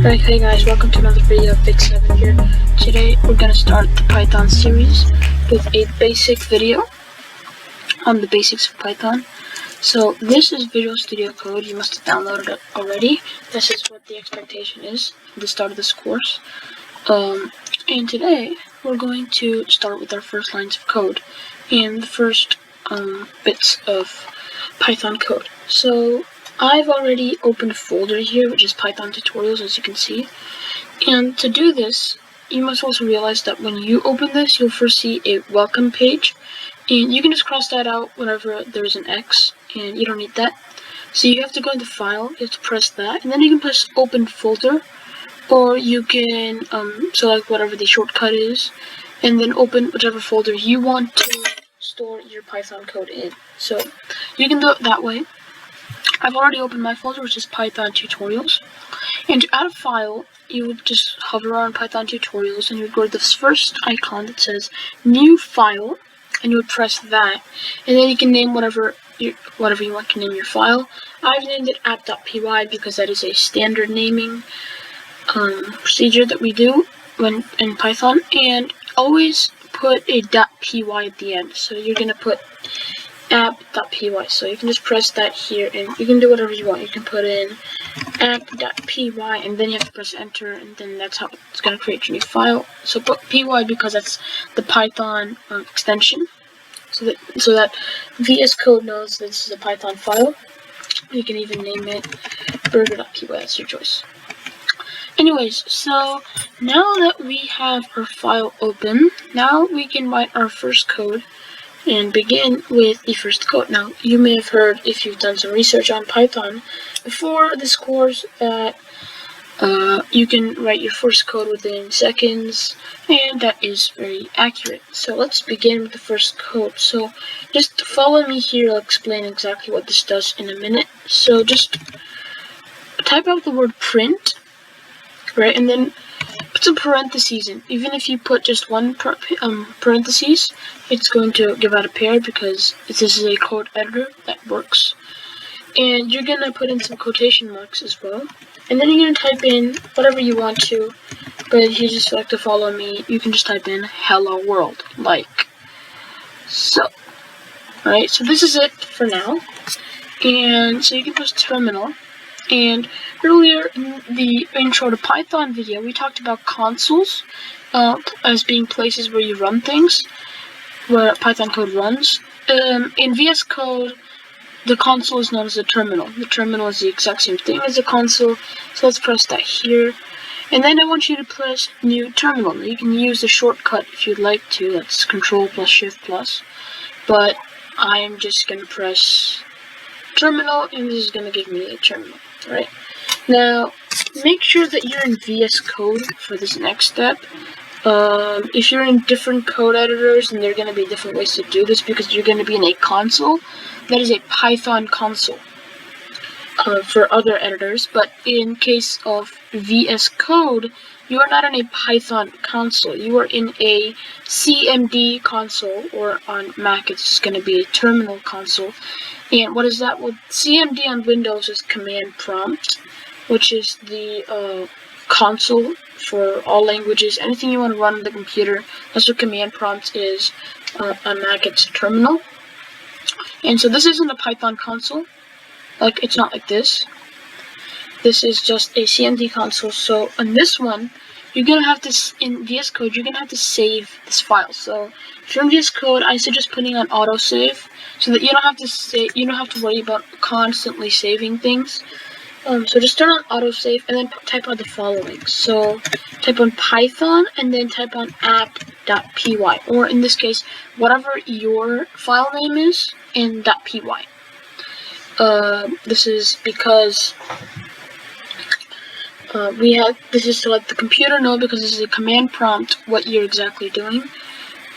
Alright, hey guys, welcome to another video of Big 7 here. Today we're going to start the Python series with a basic video on the basics of Python. So this is Visual Studio Code. You must have downloaded it already. This is what the expectation is at the start of this course. And today we're going to start with our first lines of code and the first bits of Python code. So I've already opened a folder here, which is Python tutorials, as you can see. And to do this, you must also realize that when you open this, you'll first see a welcome page. And you can just cross that out whenever there's an X, and you don't need that. So you have to go into File, you have to press that, and then you can press Open Folder, or you can select whatever the shortcut is, and then open whichever folder you want to store your Python code in. So you can do it that way. I've already opened my folder, which is Python tutorials. And to add a file, you would just hover on Python tutorials, and you would go to this first icon that says New File, and you would press that, and then you can name whatever you want to name your file. I've named it app.py because that is a standard naming procedure that we do when in Python, and always put a .py at the end. So you're gonna put app.py, so you can just press that here, and you can do whatever you want. You can put in app.py, and then you have to press enter, and then that's how it's going to create your new file. So put py because that's the Python extension, so that VS Code knows that this is a Python file. You can even name it burger.py, that's your choice. Anyways, so now that we have our file open, now we can write our first code and begin with the first code. Now, you may have heard, if you've done some research on Python before this course, that you can write your first code within seconds, and that is very accurate. So let's begin with the first code. So just follow me here, I'll explain exactly what this does in a minute. So just type out the word print, right, and then put some parentheses in. Even if you put just one parentheses, it's going to give out a pair because this is a code editor that works. And you're going to put in some quotation marks as well. And then you're going to type in whatever you want to, but if you just like to follow me, you can just type in hello world, like so. Alright, so this is it for now. And so you can press terminal. And earlier in the intro to Python video, we talked about consoles as being places where you run things, where Python code runs. In VS Code, the console is known as a terminal. The terminal is the exact same thing as a console, so let's press that here. And then I want you to press New Terminal. You can use the shortcut if you'd like to, that's Control plus Shift plus, but I'm just going to press terminal, and this is going to give me a terminal. Alright, now make sure that you're in VS Code for this next step. If you're in different code editors, then there are going to be different ways to do this because you're going to be in a console. That is a Python console for other editors, but in case of VS Code, you are not in a Python console. You are in a CMD console, or on Mac it's just going to be a terminal console. And what is that? Well, CMD on Windows is command prompt, which is the console for all languages. Anything you want to run on the computer, that's what command prompt is. On Mac, it's terminal. And so this isn't a Python console. Like, it's not like this. This is just a CMD console. So on this one, you're gonna have to, in VS Code, you're gonna have to save this file. So if you're in VS Code, I suggest putting on autosave so that you don't have to worry about constantly saving things. So just turn on autosave and then type out the following. So type on Python and then type on app.py, or in this case, whatever your file name is in .py. This is because this is to let the computer know, because this is a command prompt, what you're exactly doing.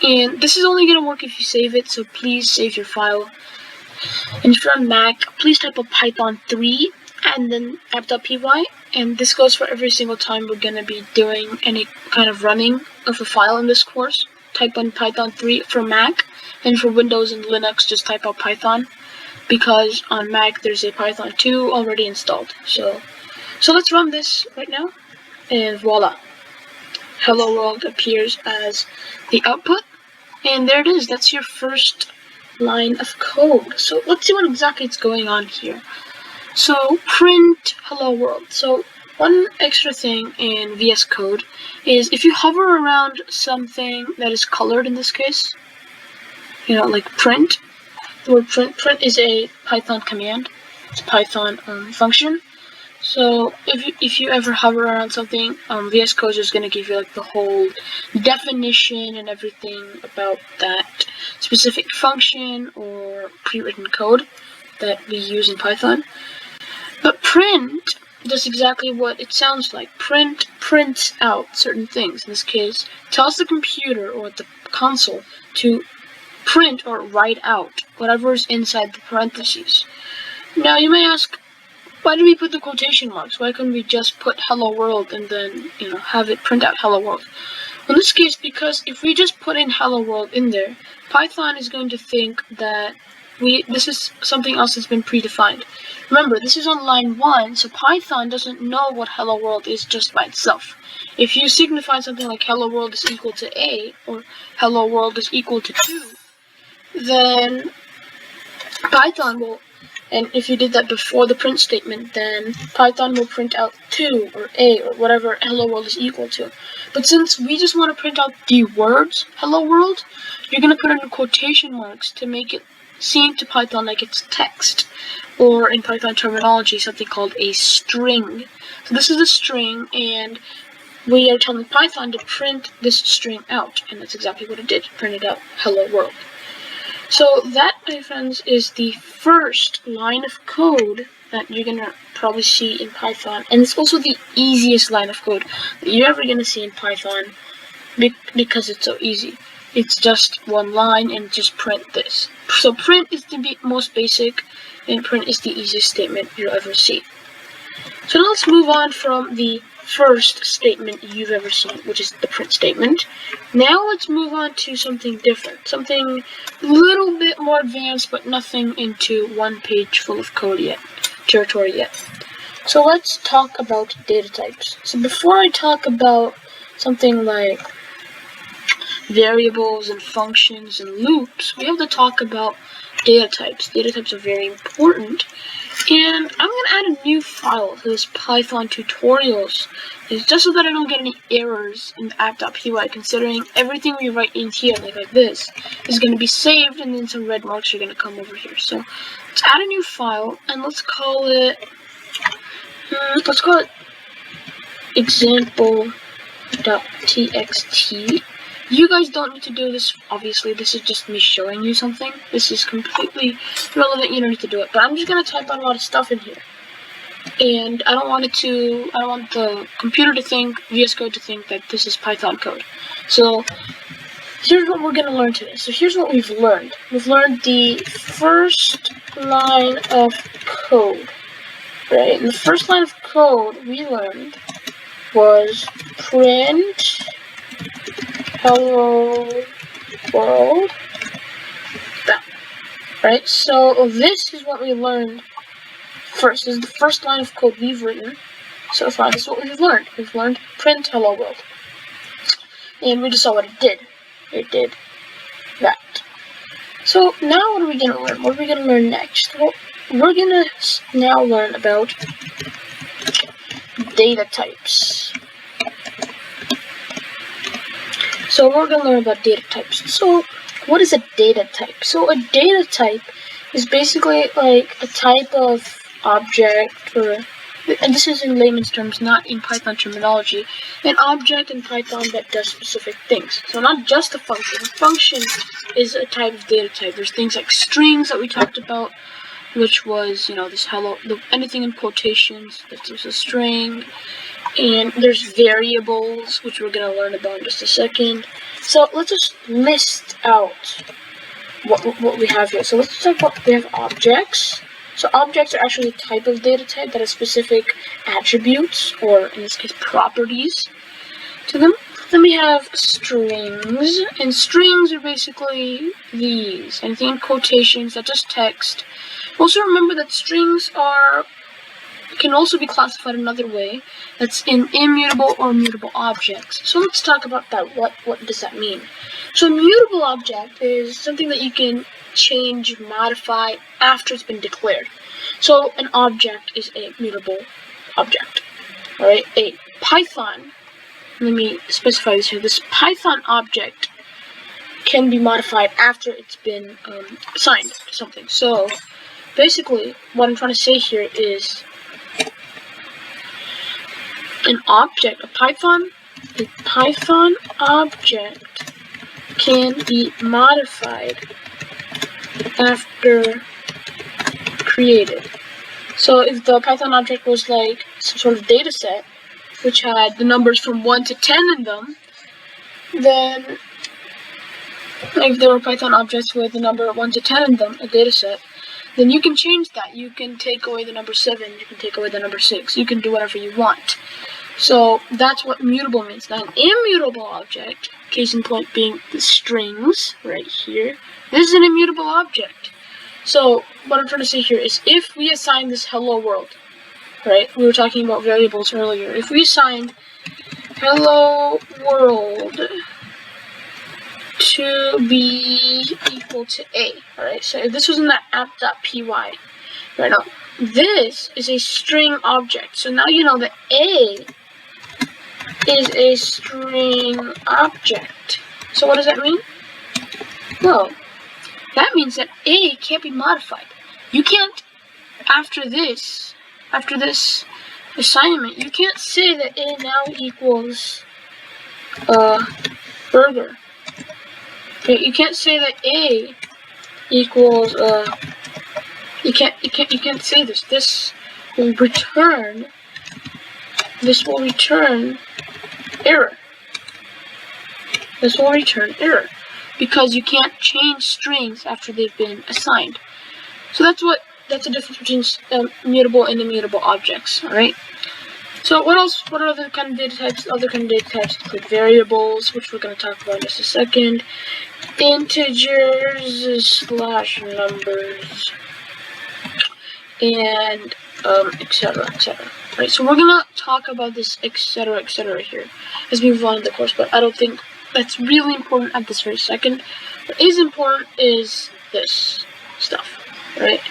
And this is only going to work if you save it, so please save your file. And if you're on Mac, please type up Python 3 and then app.py. And this goes for every single time we're going to be doing any kind of running of a file in this course. Type on Python 3 for Mac, and for Windows and Linux, just type out Python, because on Mac there's a Python 2 already installed. So let's run this right now. and voila, hello world appears as the output, and there it is. That's your first line of code. So let's see what exactly is going on here. So print hello world. So one extra thing in VS Code is if you hover around something that is colored, in this case, like print, the word print is a Python command. It's a Python function. So if you ever hover around something, VS Code is going to give you like the whole definition and everything about that specific function or pre-written code that we use in Python. But print does exactly what it sounds like. Print prints out certain things. In this case, tells the computer or the console to print or write out whatever is inside the parentheses. Now you may ask, why do we put the quotation marks? Why couldn't we just put hello world and then, have it print out hello world? In this case, because if we just put in hello world in there, Python is going to think that this is something else that's been predefined. Remember, this is on line 1, so Python doesn't know what hello world is just by itself. If you signify something like hello world is equal to A or hello world is equal to 2, then Python will, and if you did that before the print statement, then Python will print out 2 or A or whatever hello world is equal to. But since we just want to print out the words hello world, you're going to put in quotation marks to make it seem to Python like it's text, or in Python terminology, something called a string. So this is a string, and we are telling Python to print this string out, and that's exactly what it did. It printed out hello world. So that, my friends, is the first line of code that you're going to probably see in Python, and it's also the easiest line of code that you're ever going to see in Python because it's so easy. It's just one line and just print this. So print is the most basic, and print is the easiest statement you'll ever see. So now let's move on from the first statement you've ever seen, which is the print statement. Now let's move on to something different, something a little bit more advanced, but nothing into one page full of code territory yet. So let's talk about data types. So before I talk about something like variables and functions and loops, we have to talk about data types. Data types are very important, and I'm going to add a new file to this Python tutorials, just so that I don't get any errors in the app.py, considering everything we write in here, like this, is going to be saved, and then some red marks are going to come over here. So let's add a new file, and let's call it example.txt. You guys don't need to do this, obviously. This is just me showing you something. This is completely irrelevant. You don't need to do it. But I'm just going to type out a lot of stuff in here. And I don't want the computer to think, VS Code to think that this is Python code. So here's what we're going to learn today. So here's what we've learned. We've learned the first line of code, right? And the first line of code we learned was print hello world. That, right? So this is what we learned first. This is the first line of code we've written so far. This is what we've learned. We've learned print hello world. And we just saw what it did. It did that. So now what are we going to learn? What are we going to learn next? Well, we're going to now learn about data types. So we're going to learn about data types. So what is a data type? So a data type is basically like a type of object, and this is in layman's terms, not in Python terminology, an object in Python that does specific things. So not just a function. A function is a type of data type. There's things like strings that we talked about, which was, this hello, anything in quotations, that's just a string. And there's variables, which we're going to learn about in just a second. So let's just list out what we have here. So let's talk about, we have objects. So objects are actually a type of data type that has specific attributes, or in this case, properties to them. Then we have strings, and strings are basically these. Anything in quotations, that's just text. Also remember that strings are can also be classified another way. That's in immutable or mutable objects. So let's talk about that. What does that mean? So a mutable object is something that you can change, modify after it's been declared. So an object is a mutable object. Alright, a Python, let me specify this here. This Python object can be modified after it's been assigned to something. So basically, what I'm trying to say here is an object, a Python object can be modified after created. So if the Python object was like some sort of data set, which had the numbers from 1 to 10 in them, then if there were Python objects with the number 1 to 10 in them, a data set, then you can change that. You can take away the number 7, you can take away the number 6, you can do whatever you want. So that's what mutable means. Now an immutable object, case in point being the strings right here, this is an immutable object. So what I'm trying to say here is if we assign this hello world, right, we were talking about variables earlier, if we assigned hello world to be equal to a, alright, so if this was in that app.py, right now, this is a string object, so now you know that a is a string object. So what does that mean? Well, that means that a can't be modified. You can't, after this assignment, you can't say that a now equals burger. Okay, you can't say that a equals you can't say this. This will return error. This will return error because you can't change strings after they've been assigned. So that's the difference between mutable and immutable objects. All right. So what else? What are other kind of data types? Other kind of data types include variables, which we're going to talk about in just a second, integers / numbers, and etc. etc. Right. So we're going to talk about this etc. here as we move on in the course, but I don't think that's really important at this very second. What is important is this stuff, right?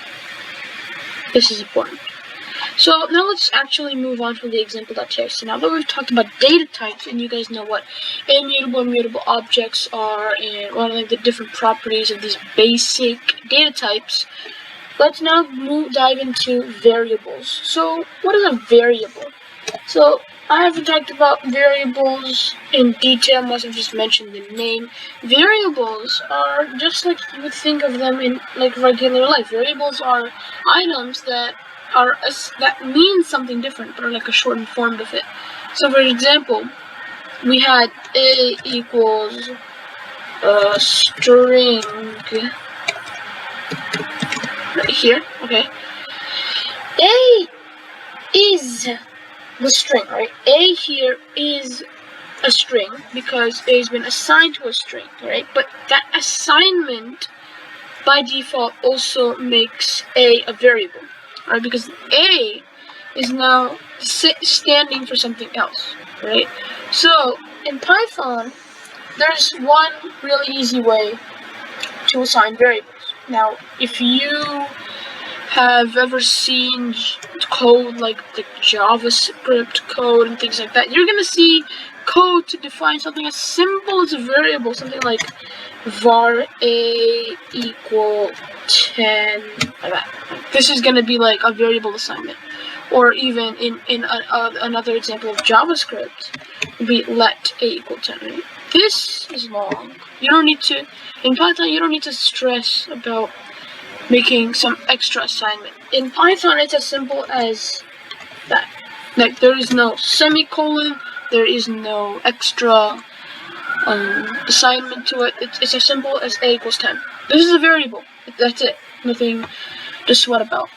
This is important. So now let's actually move on from the example.txt. Now that we've talked about data types and you guys know what immutable and mutable objects are and what are the different properties of these basic data types, let's now dive into variables. So what is a variable? So I haven't talked about variables in detail unless I've just mentioned the name. Variables are just like you would think of them in like regular life. Variables are items that mean something different, but are like a shortened form of it. So for example, we had a equals a string right here, okay. A is the string, right? A here is a string because A has been assigned to a string, right? But that assignment by default also makes A a variable, right? Because A is now standing for something else, right? So in Python, there's one really easy way to assign variables. Now, if you have ever seen code like the JavaScript code and things like that, you're gonna see code to define something as simple as a variable, something like var a equal 10, like that. This is gonna be like a variable assignment. Or even in another example of JavaScript, would be let a equal 10. Right? This is long. You don't need to, in Python, you don't need to stress about making some extra assignment. In Python, it's as simple as that. Like, there is no semicolon, there is no extra assignment to it. It's as simple as a equals 10. This is a variable. That's it. Nothing to sweat about.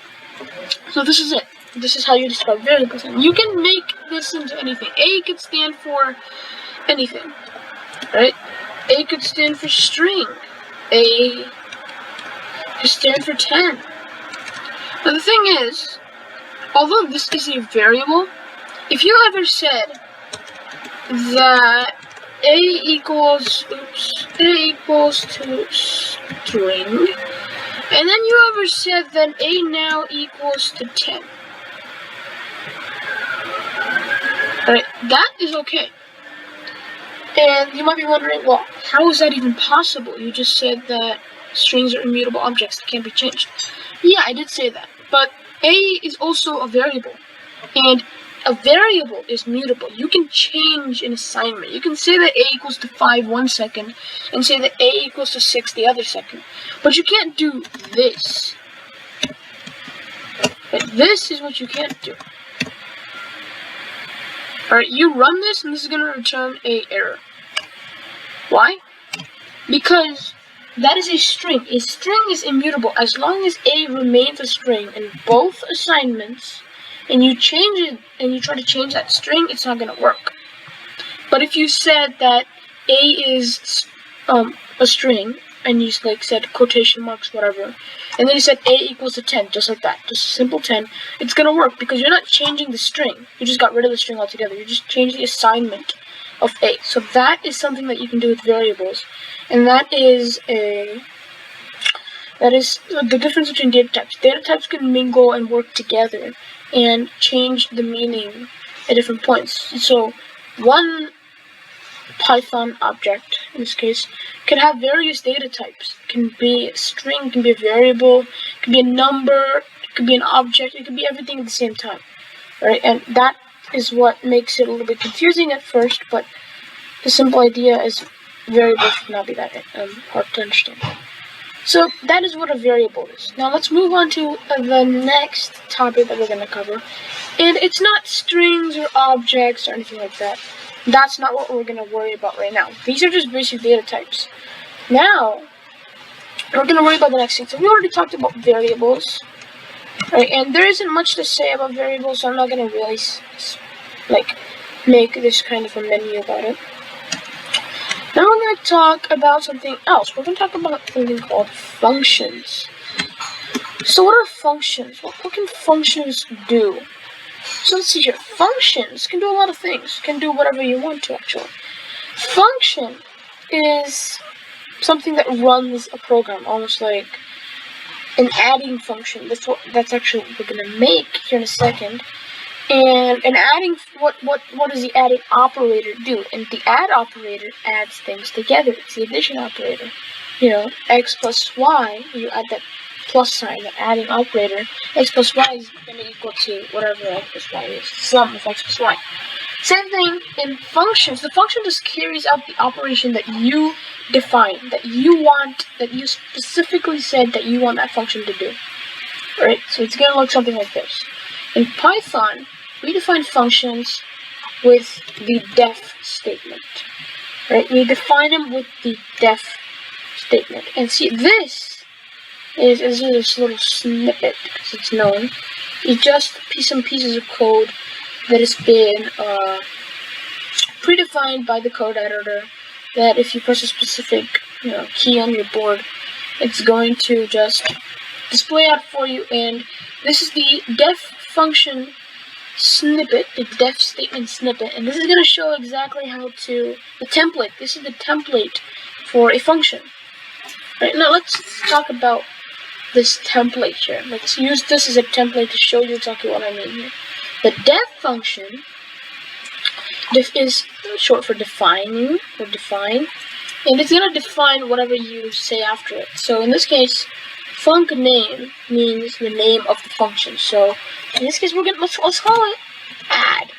So this is it. This is how you describe variables. And you can make this into anything. A could stand for anything, right? A could stand for string. A could stand for 10. Now the thing is, although this is a variable, if you ever said that a equals to string, and then you ever said that a now equals to 10, right? That is okay. And you might be wondering, well, how is that even possible? You just said that strings are immutable objects that can't be changed. Yeah, I did say that, but a is also a variable, and a variable is mutable. You can change an assignment. You can say that a equals to 5 one second, and say that a equals to 6 the other second, but you can't do this. But this is what you can't do. Alright, you run this, and this is going to return a error. Why? Because that is a string. A string is immutable. As long as a remains a string in both assignments, and you change it, and you try to change that string, it's not going to work. But if you said that a is a string, and you like said quotation marks, whatever, and then you said a equals to 10, just like that, just a simple 10, it's going to work because you're not changing the string. You just got rid of the string altogether. You just changed the assignment of a. So that is something that you can do with variables, and that is the difference between data types. Data types can mingle and work together and change the meaning at different points. So one Python object, in this case, can have various data types. It can be a string, it can be a variable, it can be a number, it could be an object, it could be everything at the same time, right? And that is what makes it a little bit confusing at first, but the simple idea is variables should not be that hard to understand. So that is what a variable is. Now let's move on to the next topic that we're going to cover. And it's not strings or objects or anything like that. That's not what we're going to worry about right now. These are just basic data types. Now, we're going to worry about the next thing. So we already talked about variables. Right? And there isn't much to say about variables, so I'm not going to really make this kind of a menu about it. Now we're going to talk about something else. We're going to talk about something called functions. So what are functions? What can functions do? So let's see here. Functions can do a lot of things. Can do whatever you want to, actually. Function is something that runs a program, almost like an adding function. That's actually what we're going to make here in a second. And an adding, what does the adding operator do? And the add operator adds things together. It's the addition operator. You know, x plus y, you add that plus sign, the adding operator. X plus y is going to equal to whatever x plus y is. Sum of x plus y. Same thing in functions. The function just carries out the operation that you define, that you want, that you specifically said that you want that function to do. Right? So it's going to look something like this. In Python, we define functions with the def statement, right? We define them with the def statement. And see, this is this little snippet, because it's known. It's just some pieces of code that has been predefined by the code editor, that if you press a specific key on your board, it's going to just display out for you. And this is the def function snippet, the def statement snippet, and this is going to show exactly how to, the template. This is the template for a function. Right, now let's talk about this template here. Let's use this as a template to show you exactly what I mean here. The def function, def is short for defining, or define, and it's going to define whatever you say after it. So in this case, func name means the name of the function. So in this case, let's call it add.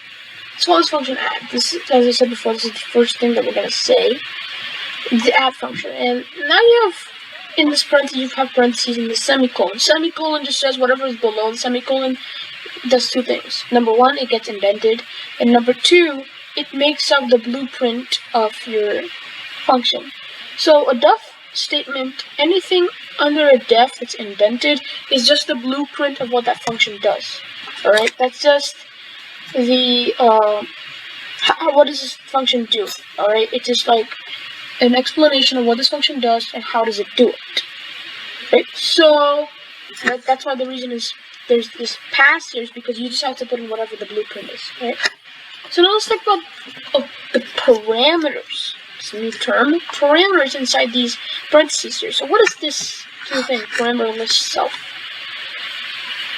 Let's call this function add. This is, as I said before, this is the first thing that we're gonna say. The add function. And now you have in this parentheses, you have parentheses and the semicolon. Semicolon just says whatever is below the semicolon. Does two things. Number one, it gets indented, and number two, it makes up the blueprint of your function. So a def statement, anything under a def that's indented, is just the blueprint of what that function does. Alright, that's just the what does this function do? Alright, it's just like an explanation of what this function does and how does it do it. Right? So that's why the reason is there's this pass here is because you just have to put in whatever the blueprint is, right? So now let's talk about the parameters. It's a new term. Parameters inside these parentheses here. So what is this thing? Parameter list self.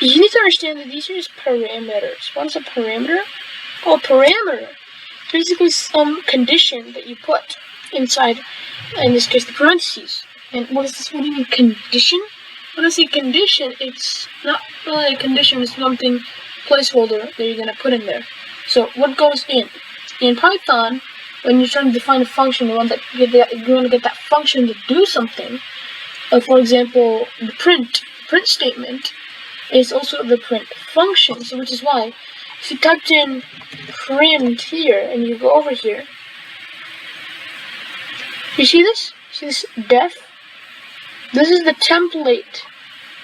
You need to understand that these are just parameters. What is a parameter? Oh, a parameter. Basically some condition that you put inside, in this case, the parentheses. And what is this? What do you mean, condition? When I say condition, it's not really a condition, it's something placeholder that you're going to put in there. So what goes in? In Python, when you're trying to define a function, you want to get that function to do something. For example, the print statement is also the print function. So which is why, if you typed in print here and you go over here, you see this? See this def? This is the template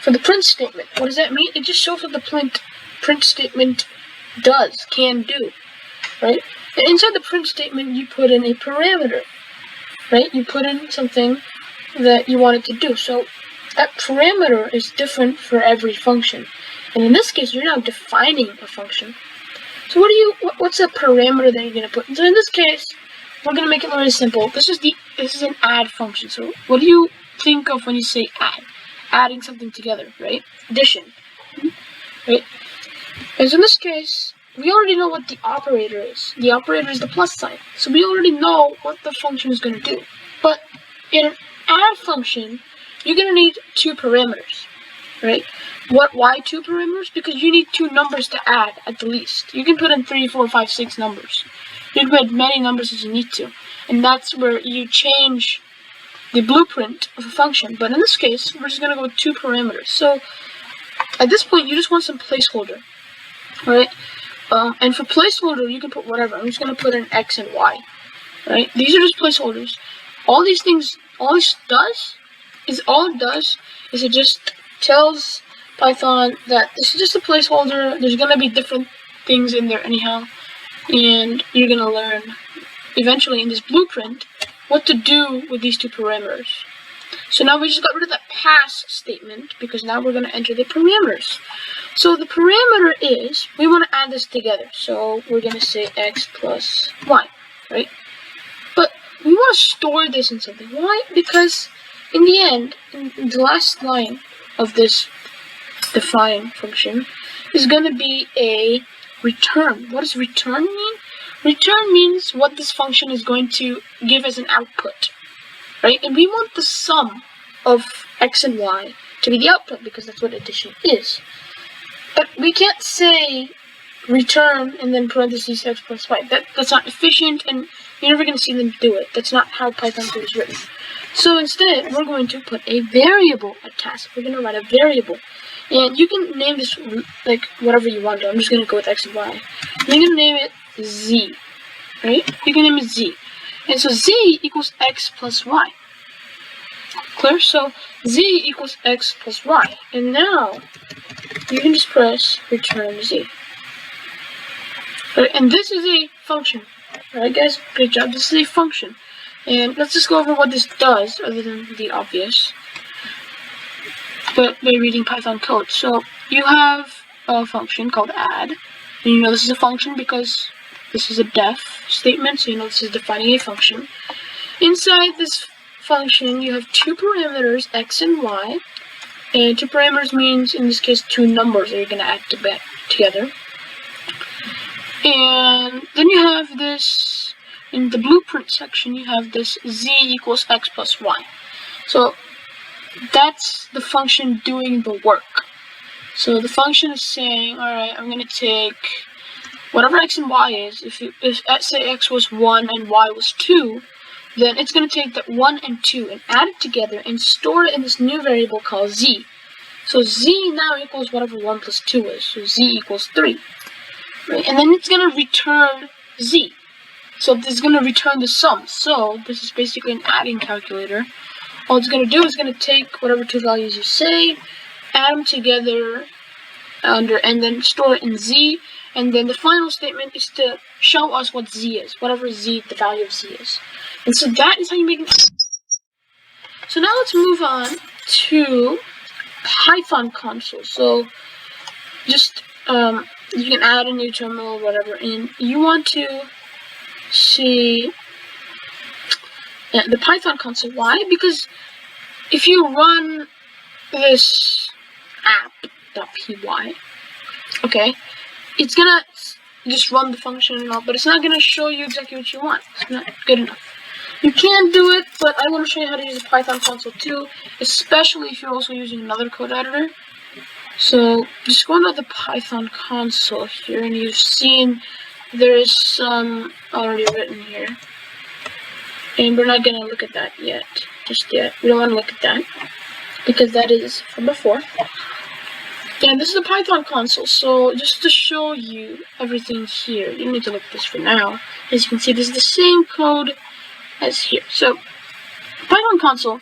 for the print statement. What does that mean? It just shows what the print statement can do, right? And inside the print statement, you put in a parameter, right? You put in something that you want it to do. So that parameter is different for every function. And in this case, you're now defining a function. So what's a parameter that you're going to put? So in this case, we're going to make it very simple. This is an add function. So what do you think of when you say add? Adding something together, right? Addition, right? And so in this case, we already know what the operator is. The operator is the plus sign. So we already know what the function is going to do. But in an add function, you're going to need two parameters, right? Why two parameters? Because you need two numbers to add at the least. You can put in 3, 4, 5, 6 numbers. You can put as many numbers as you need to. And that's where you change the blueprint of a function. But in this case, we're just going to go with two parameters. So at this point, you just want some placeholder, right? And for placeholder, you can put whatever. I'm just going to put in X and Y, right? These are just placeholders. All these things, all it does is it just tells Python that this is just a placeholder. There's going to be different things in there anyhow. And you're going to learn eventually in this blueprint what to do with these two parameters. So now we just got rid of that pass statement because now we're going to enter the parameters. So the parameter is, we want to add this together. So we're going to say X plus Y, right? But we want to store this in something. Why? Because in the end, in the last line of this define function is going to be a return. What does return mean? Return means what this function is going to give as an output, right? And we want the sum of X and Y to be the output because that's what addition is. But we can't say return and then parentheses X plus Y. That's not efficient, and you're never going to see them do it. That's not how Python code is written. So instead, we're going to put a variable at task. We're going to write a variable. And you can name this like whatever you want to. I'm just going to go with X and Y. You're going to name it Z, right? You can name it Z. And so Z equals X plus Y. Clear? So Z equals X plus Y. And now you can just press return Z. Right? And this is a function. Alright guys, great job. This is a function. And let's just go over what this does, other than the obvious, but by reading Python code. So you have a function called add, and you know this is a function because this is a def statement, so you know this is defining a function. Inside this function, you have two parameters, X and Y, and two parameters means, in this case, two numbers that you're going to add together. And then you have this, in the blueprint section, you have this Z equals X plus Y. So that's the function doing the work. So the function is saying, alright, I'm going to take whatever X and Y is. If say X was 1 and Y was 2, then it's going to take that 1 and 2 and add it together and store it in this new variable called Z. So Z now equals whatever 1 plus 2 is. So Z equals 3. Right? And then it's going to return Z. So this is going to return the sum. So this is basically an adding calculator. All it's going to do is going to take whatever two values you say, add them together, and then store it in Z. And then the final statement is to show us what Z is, whatever Z, the value of Z is. And so that is how you make it. So now let's move on to Python console. So just you can add a new terminal or whatever, and you want to see the Python console. Why? Because if you run this app.py, okay, it's gonna just run the function and all, but it's not gonna show you exactly what you want. It's not good enough. You can do it, but I want to show you how to use the Python console too, especially if you're also using another code editor. So just go into the Python console here, and you've seen there is some already written here. And we're not going to look at that yet, just yet. We don't want to look at that, because that is from before. And this is the Python console, so just to show you everything here, you don't need to look at this for now. As you can see, this is the same code as here. So, Python console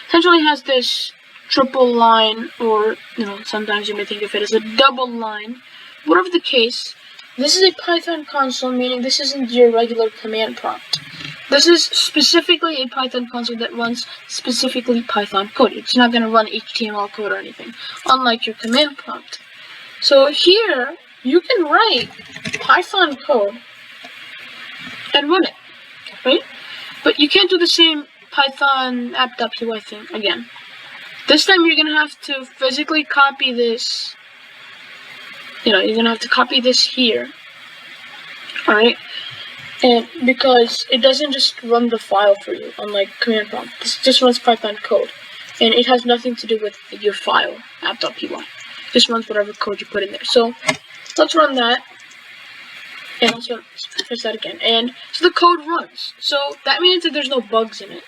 essentially has this triple line, or, sometimes you may think of it as a double line. Whatever the case, this is a Python console, meaning this isn't your regular command prompt. This is specifically a Python console that runs specifically Python code. It's not going to run HTML code or anything, unlike your command prompt. So here, you can write Python code and run it, right? But you can't do the same Python app.py thing again. This time you're going to have to physically copy this. You're going to have to copy this here. Alright? And because it doesn't just run the file for you, unlike command prompt. This just runs Python code. And it has nothing to do with your file, app.py. It just runs whatever code you put in there. So, let's run that. And let's press that again. And so the code runs. So that means that there's no bugs in it.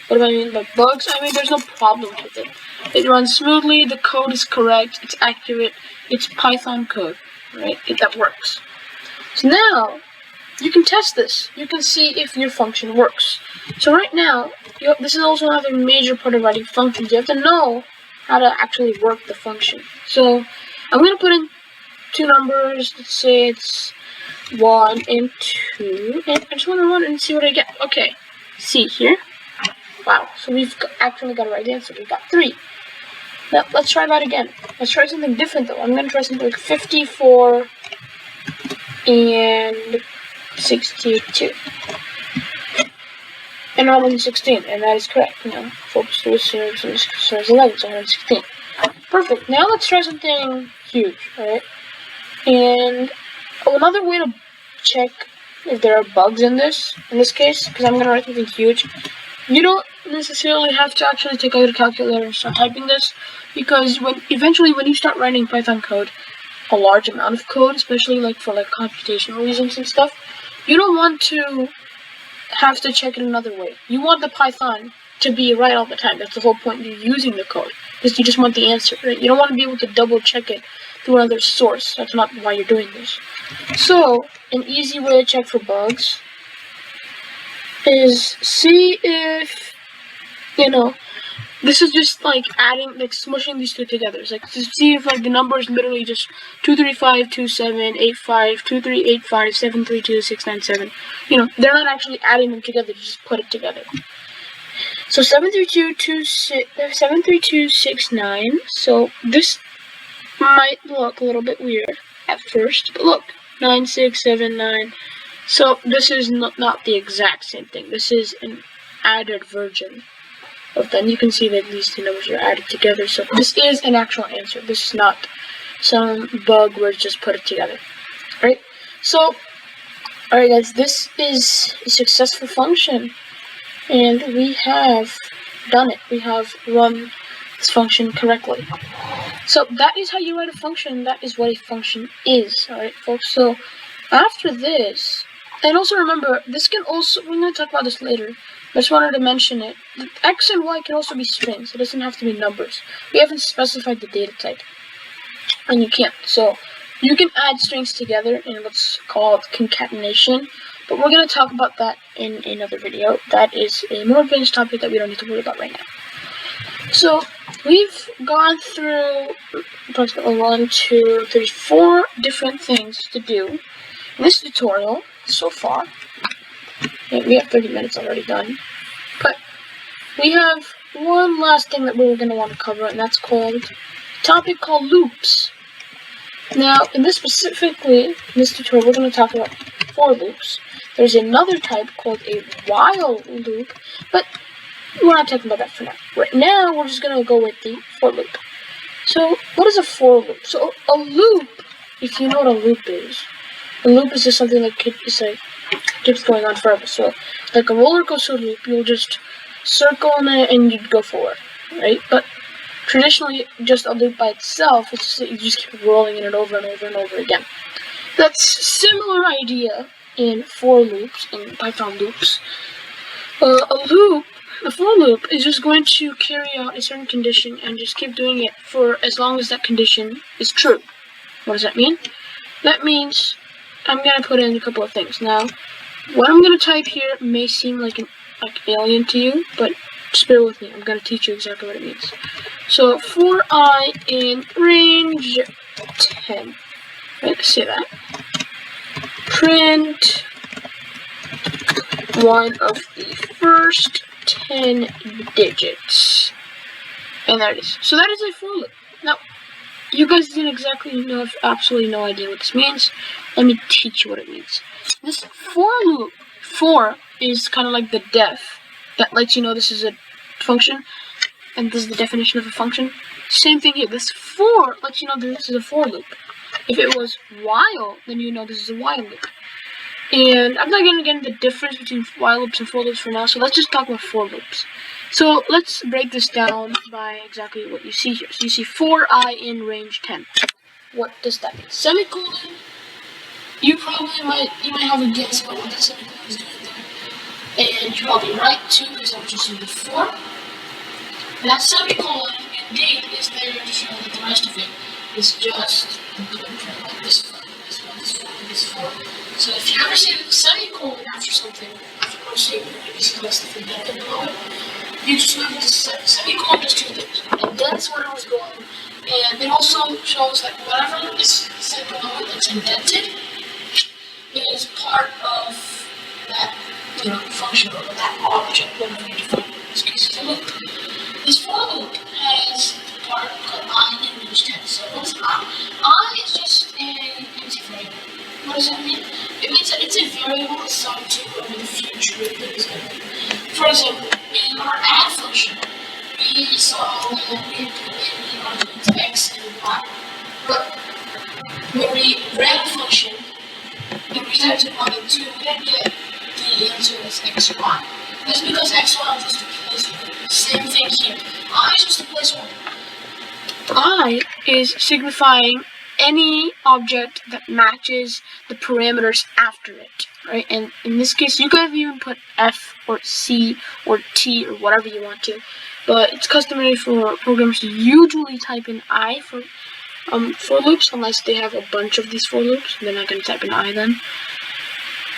What do I mean by bugs? I mean there's no problems with it. It runs smoothly, the code is correct, it's accurate, it's Python code, right? That works. So now, you can test this. You can see if your function works. So right now, this is also another major part of writing functions. You have to know how to actually work the function. So I'm going to put in two numbers. Let's say it's 1 and 2. And I just want to run and see what I get. Okay, see here. Wow, so we've actually got a right answer. We got 3. Now, let's try that again. Let's try something different though. I'm going to try something like 54 and 62. And 116, and that is correct. 4 plus 2 is 6, and 6 is 11, so 116. Perfect. Now let's try something huge, alright? And another way to check if there are bugs in this case, because I'm going to write something huge, you don't necessarily have to actually take out a calculator and start typing this, because eventually when you start writing Python code, a large amount of code, especially for computational reasons and stuff, you don't want to have to check it another way. You want the Python to be right all the time. That's the whole point you're using the code, because you just want the answer, right? You don't want to be able to double check it through another source. That's not why you're doing this. So, an easy way to check for bugs is see if, this is just adding, smushing these two together. It's to see if the number is literally just 235, 27, 85, 2385, 732, 697. They're not actually adding them together, just put it together. So 73269. So this might look a little bit weird at first, but look, 9679. So this is not the exact same thing. This is an added version of that. You can see that these two numbers are added together. So this is an actual answer. This is not some bug where it's just put it together. Alright? So, alright guys, this is a successful function. And we have done it. We have run this function correctly. So that is how you write a function. That is what a function is. Alright folks, so after this, and also remember, this can also, we're going to talk about this later, I just wanted to mention it. The X and Y can also be strings. It doesn't have to be numbers. We haven't specified the data type. And you can't. So you can add strings together in what's called concatenation. But we're going to talk about that in another video. That is a more advanced topic that we don't need to worry about right now. So we've gone through approximately 1, 2, 3, 4 different things to do in this tutorial so far. We have 30 minutes already done. But we have one last thing that we're going to want to cover, and that's called topic called loops. Now, in this tutorial, we're going to talk about for loops. There's another type called a while loop, but we're not talking about that for now. Right now, we're just going to go with the for loop. So, what is a for loop? So, a loop, if you know what a loop is just something that keeps going on forever. So, like a roller coaster loop, you'll just circle in it and you'd go forward, right? But traditionally, just a loop by itself, it's just that you just keep rolling in it over and over and over again. That's similar idea in for loops, in Python loops. A for loop is just going to carry out a certain condition and just keep doing it for as long as that condition is true. What does that mean? That means I'm going to put in a couple of things. Now, what I'm going to type here may seem like alien to you, but just bear with me. I'm going to teach you exactly what it means. So, for I in range 10, let's say that, print one of the first 10 digits. And there it is. So that is a for loop. Now, you guys have absolutely no idea what this means. Let me teach you what it means. This for loop, for is kind of like the def that lets you know this is a function, and this is the definition of a function. Same thing here. This for lets you know that this is a for loop. If it was while, then you know this is a while loop. And I'm not going to get into the difference between while loops and for loops for now, so let's just talk about for loops. So let's break this down by exactly what you see here. So you see for I in range 10. What does that mean? Semicolon. You might have a guess about what the semicolon is doing there. And you're probably right too, because I was just doing before. That semicolon indeed is there to show that the rest of it is just like this one, this one, this one, and this one. So if you ever see a semicolon after something, after one statement, you see the stuff indented below it, you just know that the semicolon does two things. It indents where it was going, and it also shows that whatever is said below it that's indented is part of that function or that object, whatever you define. In this case, it's a loop. This for loop has a part called I in range 10. So what is I? I is just a empty variable. What does that mean? It means that it's a variable assigned to whatever the future thing is going to be. For example, in our add function, we saw that we put in arguments x and y. But when we ran the function, and we typed in 1 and 2, we didn't get the answer as x or y. That's because x, y are just a placeholder. Same thing here. I is just a placeholder. I is signifying any object that matches the parameters after it, right? And in this case, you could have even put F or C or T or whatever you want to, but it's customary for programmers to usually type in I for loops, unless they have a bunch of these for loops. They're not going to type in I then.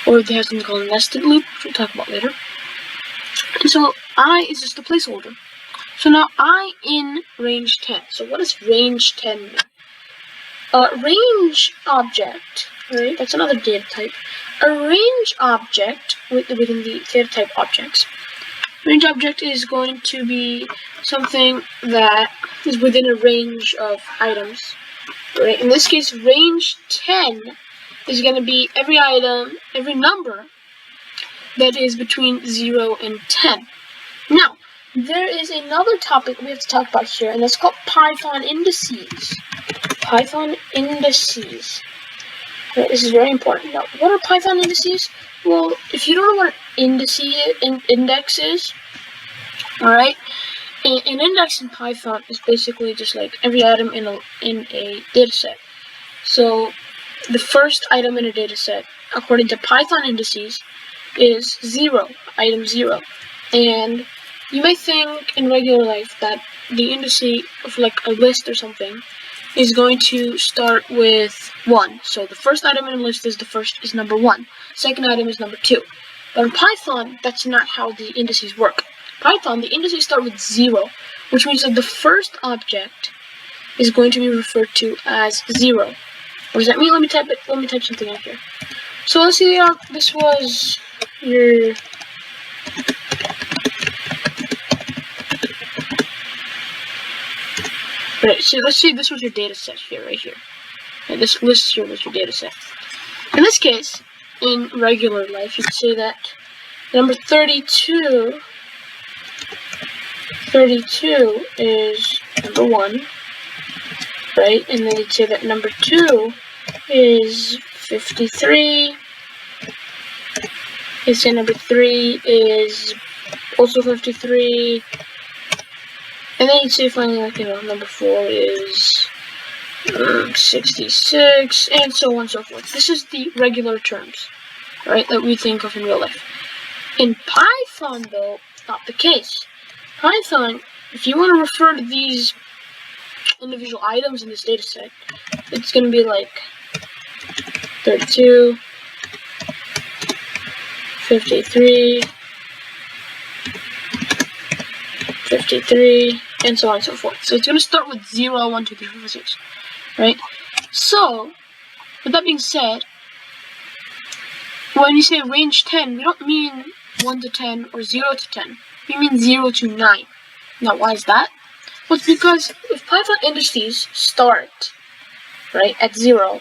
Or they have something called a nested loop, which we'll talk about later. And so I is just a placeholder. So now I in range 10. So what does range 10 mean? Range object, right? That's another data type. A range object within the data type objects. Range object is going to be something that is within a range of items, right? In this case, range 10 is going to be every item, every number that is between 0 and 10. Now, there is another topic we have to talk about here, and that's called Python indices. Python indices. Right, this is very important. Now, what are Python indices? Well, if you don't know what an index is, alright, an index in Python is basically just like every item in a data set. So, the first item in a data set, according to Python indices, is 0, item 0. And you may think in regular life that the indice of like a list or something is going to start with 1. So the first item in a list is number 1. Second item is number 2. But in Python, that's not how the indices work. Python, the indices start with 0, which means that the first object is going to be referred to as 0. What does that mean? Let me type something out here. So let's see, this was your Right, so let's say this was your data set here, right here. And this list here was your data set. In this case, in regular life, you'd say that number 32 is number 1, right? And then you'd say that number 2 is 53. You'd say number 3 is also 53. And then you'd say finally, like, number 4 is 66, and so on and so forth. This is the regular terms, right, that we think of in real life. In Python, though, not the case. Python, if you want to refer to these individual items in this data set, it's going to be like 32, 53, 53, and so on and so forth. So it's going to start with 0, 1, 2, 3, 4, 5, 6, right? So, with that being said, when you say range 10, we don't mean 1 to 10 or 0 to 10. We mean 0 to 9. Now, why is that? Well, it's because if Python indices start, right, at 0,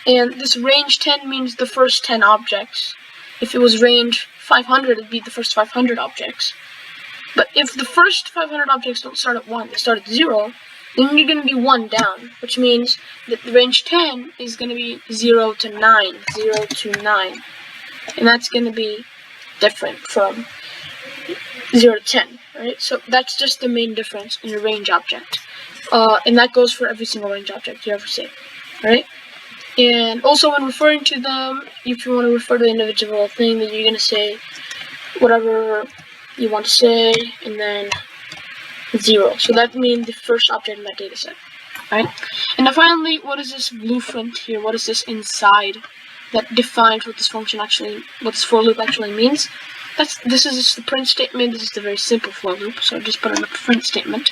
and this range 10 means the first 10 objects. If it was range 500, it'd be the first 500 objects. But if the first 500 objects don't start at 1, they start at 0, then you're going to be 1 down, which means that the range 10 is going to be 0 to 9, 0 to 9. And that's going to be different from 0 to 10, right? So that's just the main difference in a range object. And that goes for every single range object you ever see, right? And also when referring to them, if you want to refer to the individual thing, then you're going to say whatever you want to say, and then 0. So that means the first object in that data set, right? And then finally, what is this blueprint here? What is this inside that defines what this function actually, what this for loop actually means? This is just the print statement. This is the very simple for loop, so just put in a print statement.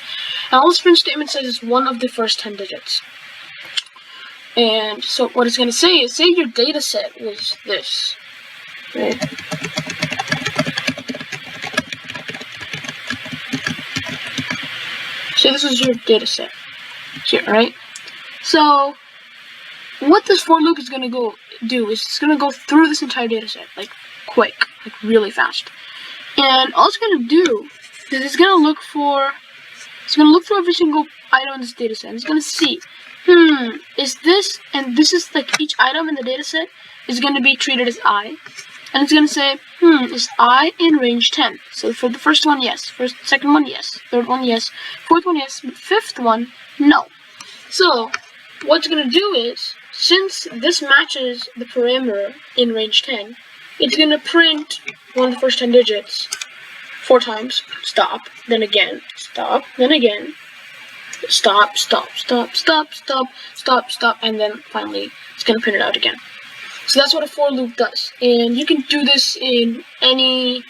And all this print statement says is one of the first 10 digits. And so what it's going to say is, say your data set was this, right? So this is your data set here, right? So what this for loop is going to do is it's going to go through this entire data set, like quick, like really fast. And all it's going to do is it's going to look for every single item in this data set. It's going to see, is this, and this is like each item in the data set is going to be treated as I. And it's going to say, is I in range 10? So for the first one, yes. Second one, yes. Third one, yes. Fourth one, yes. Fifth one, no. So what it's going to do is, since this matches the parameter in range 10, it's going to print one of the first 10 digits 4 times, stop, then again, stop, then again, stop, stop, stop, stop, stop, stop, stop, and then finally it's going to print it out again. So that's what a for loop does, and you can do this in any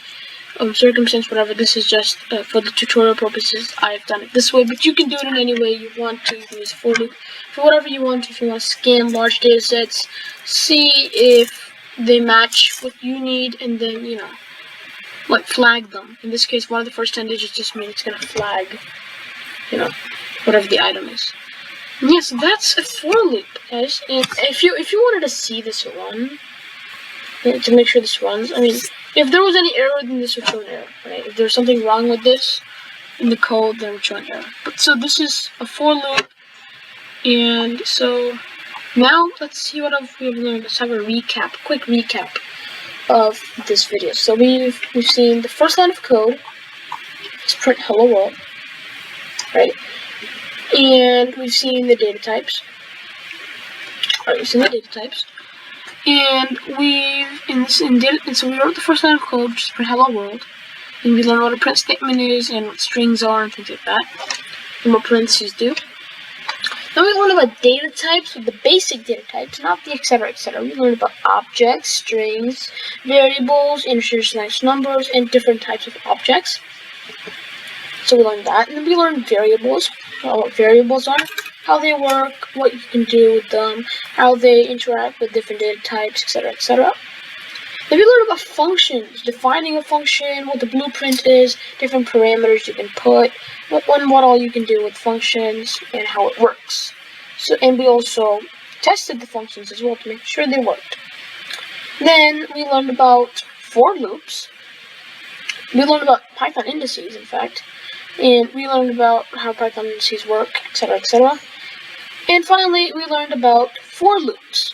circumstance, whatever. This is just for the tutorial purposes. I've done it this way, but you can do it in any way you want to use for loop for whatever you want. If you want to scan large data sets, see if they match what you need, and then like flag them. In this case, one of the first 10 digits just means it's gonna flag, whatever the item is. Yes, that's a for loop, guys. And if you wanted to see this run, to make sure this runs, I mean, if there was any error, then this would show an error, right? If there's something wrong with this in the code, then it would show an error. But so this is a for loop, and so now let's see what we've learned. Let's have a quick recap of this video. So we've seen the first line of code is print hello world, right? And we've seen the data types. Alright, we've seen the data types. And so we wrote the first line of code, which is print hello world. And we learned what a print statement is and what strings are and things like that. And what parentheses do. Then we learned about data types, with the basic data types, not the etc, etc. We learned about objects, strings, variables, integers, nice numbers, and different types of objects. So we learned that. And then we learned variables, what variables are, how they work, what you can do with them, how they interact with different data types, etc, etc. Then we learned about functions, defining a function, what the blueprint is, different parameters you can put, what all you can do with functions and how it works. So, and we also tested the functions as well to make sure they worked. Then we learned about for loops. We learned about Python indices, in fact, and we learned about how Python indices work, etc., etc. And finally, we learned about for loops,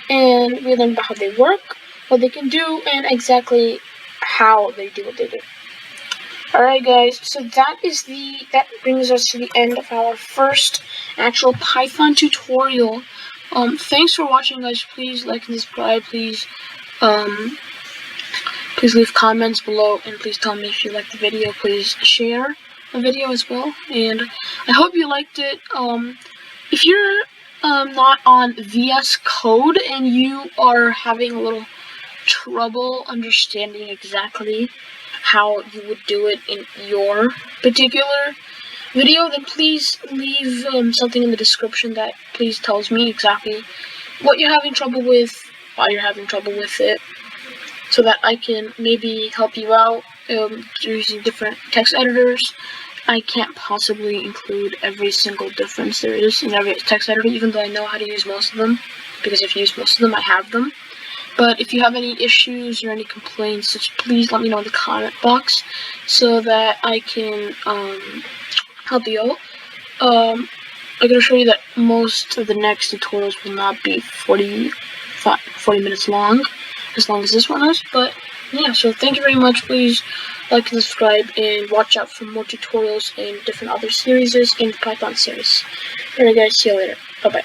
and we learned about how they work, what they can do, and exactly how they do what they do. Alright guys, so that brings us to the end of our first actual Python tutorial. Thanks for watching, guys. Please like and subscribe. Please leave comments below, and please tell me if you liked the video. Please share the video as well, and I hope you liked it. If you're not on VS Code and you are having a little trouble understanding exactly how you would do it in your particular video, then please leave something in the description that please tells me exactly what you're having trouble with, why you're having trouble with it, so that I can maybe help you out using different text editors. I can't possibly include every single difference there is in every text editor, even though I know how to use most of them, because if you use most of them, I have them. But if you have any issues or any complaints, just please let me know in the comment box so that I can help you out. I'm going to show you that most of the next tutorials will not be 40 minutes long as this one is. But yeah, so thank you very much. Please like and subscribe, and watch out for more tutorials in different other series in the Python series. Alright guys, see you later. Bye bye.